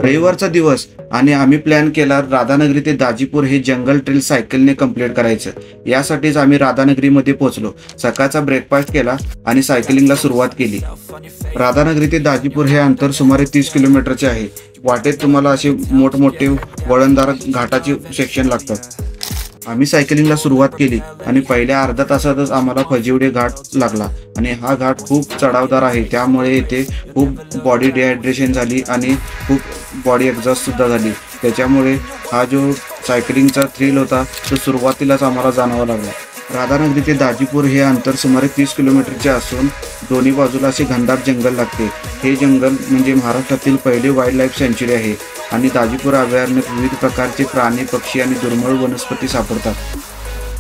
रविवारचा दिवस आणि आम्ही प्लॅन केला राधानगरी ते दाजीपूर हे जंगल ट्रेल सायकलने कंप्लीट करायचं। यासाठीच आम्ही राधानगरीमध्ये पोहोचलो। सकाळचा ब्रेकफास्ट केला आणि सायकलिंगला सुरुवात केली। राधानगरी ते दाजीपूर हे अंतर सुमारे 30 किलोमीटरचे आहे। वाटेत तुम्हाला असे मोठमोठे वळणदार घाटाचे सेक्शन लागतात। आम्ही सायकलिंगला सुरुवात केली आणि पहिल्या अर्धा तासातच आम्हाला फजिवडे घाट लागला आणि हा घाट खूप चढावदार आहे, त्यामुळे इथे खूप बॉडी डिहायड्रेशन झाली आणि खूप बॉडी एक्झॉस्ट सुद्धा झाली। त्याच्यामुळे हा जो सायकलिंगचा थ्रिल होता तो सुरुवातीलाच आम्हाला जाणवावा लागला। राधानगरी ते दाजीपूर हे अंतर सुमारे 30 किलोमीटरचे असून दोन्ही बाजूला असे घनदाट जंगल लागते। हे जंगल म्हणजे महाराष्ट्रातील पहिले वाईल्ड लाईफ सँच्युरी आहे आणि दाजीपूर अभयारण्यात विविध प्रकारचे प्राणी, पक्षी आणि दुर्मिळ वनस्पती सापडतात।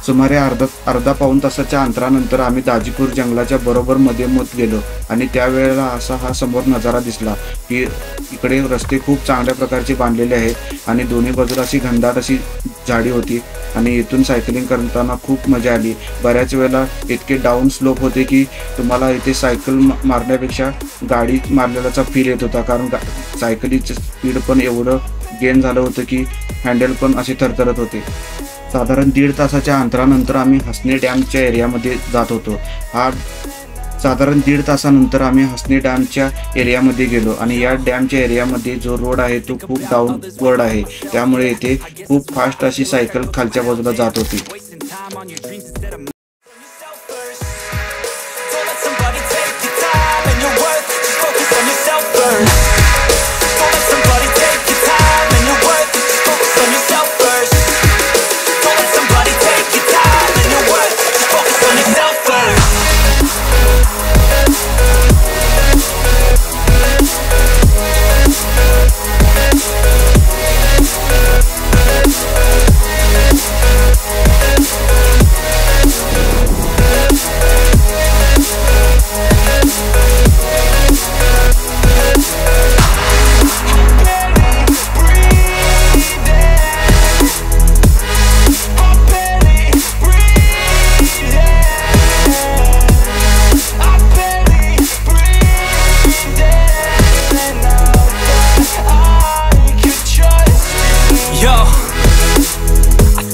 सुमारे अर्धा पाऊण तासाच्या अंतरानंतर आम्ही दाजीपूर जंगलाच्या बरोबर मध्ये गेलो आणि त्यावेळेला असा हा समोर नजारा दिसला की इकडे रस्ते खूप चांगल्या प्रकारचे बांधलेले आहेत आणि दोन्ही बाजूला अशी घनदाट अशी झाडी होती आणि इथून सायकलिंग करताना खूप मजा आली। बऱ्याच वेळेला इतके डाऊन स्लोप होते की तुम्हाला इथे सायकल मारण्यापेक्षा गाडी मारलेल्याचा फील येत होता, कारण सायकलीचं स्पीड पण एवढं गेन झालं होतं की हँडल पण असे थरथरत होते। साधारण 1.5 तासाच्या अंतरानंतर आम्ही हसने डॅमच्या एरियामध्ये जात होतो। साधारण 1.5 तासानंतर आम्ही हसने डॅमच्या एरियामध्ये गेलो आणि या डॅमच्या एरियामध्ये जो रोड आहे तो खूप डाऊनवर्ड आहे, त्यामुळे इथे खूप फास्ट अशी सायकल खालच्या बाजूला जात होती।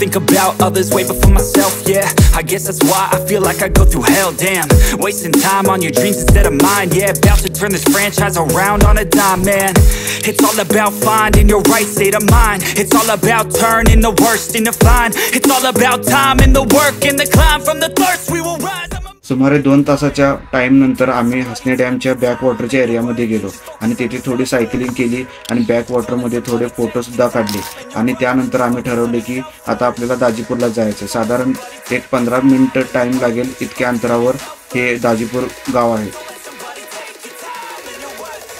Think about others way before myself, yeah. I guess that's why I feel like I go through hell, damn. Wasting time on your dreams instead of mine, yeah. About to turn this franchise around on a dime, man. It's all about finding your right state of mind. It's all about turning the worst into fine. It's all about time and the work and the climb from the thirst we will rise. सुमारे 2 तासाच्या time नंतर आम्ही हसने डॅमच्या बॅकवॉटरच्या एरियामध्ये गेलो आणि तिथे थोडी cycling केली आणि बॅकवॉटरमध्ये थोडे फोटो सुद्धा काढले आणि त्यानंतर आम्ही ठरवले की आता आपल्याला दाजीपूरला जायचं। साधारण 15 मिनिट टाइम लागेल इतक्या अंतरावर हे दाजीपूर गाव आहे।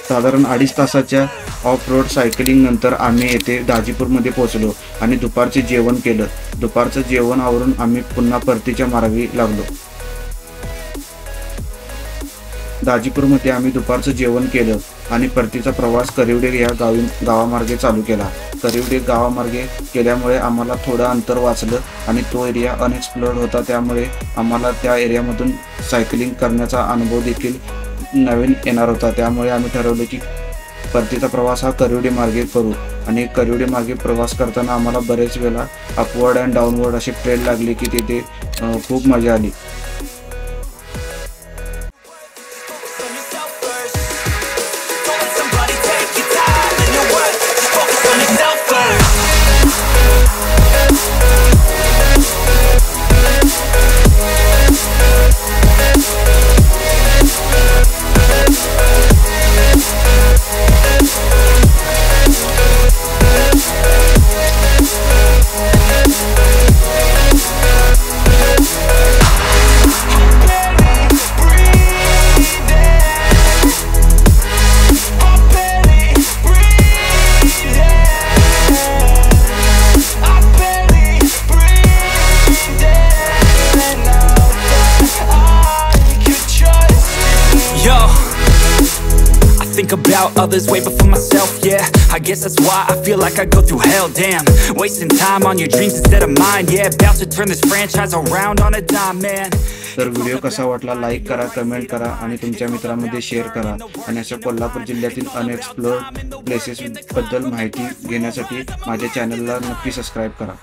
साधारण 2.5 तासाच्या ऑफ रोड सायकलिंग नंतर आम्ही येथे दाजीपूरमध्ये पोहोचलो आणि दुपारचे जेवण केलं। दुपारचं जेवण आवरून आम्ही पुन्हा परतीच्या मार्गी लागलो। दाजीपूरमध्ये आम्ही दुपारचं जेवण केलं आणि परतीचा प्रवास करिवडे या गावामार्गे चालू केला। करिवडे गावामार्गे केल्यामुळे आम्हाला थोडं अंतर वाचलं आणि तो एरिया अनएक्सप्लोर्ड होता, त्यामुळे आम्हाला त्या एरियामधून सायकलिंग करण्याचा अनुभव देखील नवीन येणार होता। त्यामुळे आम्ही ठरवलं की परतीचा प्रवास हा करिवडे मार्गे करू आणि करिवडे मार्गे प्रवास करताना आम्हाला बरेच वेळा अपवर्ड अँड डाऊनवर्ड असे ट्रेल लागले की तिथे खूप मजा आली। Think about others way before myself, yeah. I guess that's why I feel like I go through hell, damn. Wasting time on your dreams instead of mine, yeah. About to turn this franchise around on a dime, man. तर video कसा वाटला like करा, comment करा आणि तुमच्या मित्रांमध्ये share करा. आणि अशा कोल्हापूर जिल्ह्यातील अनएक्सप्लोर्ड प्लेसेस बद्दल माहिती घेण्यासाठी माझ्या चॅनलला नक्की सबस्क्राईब करा.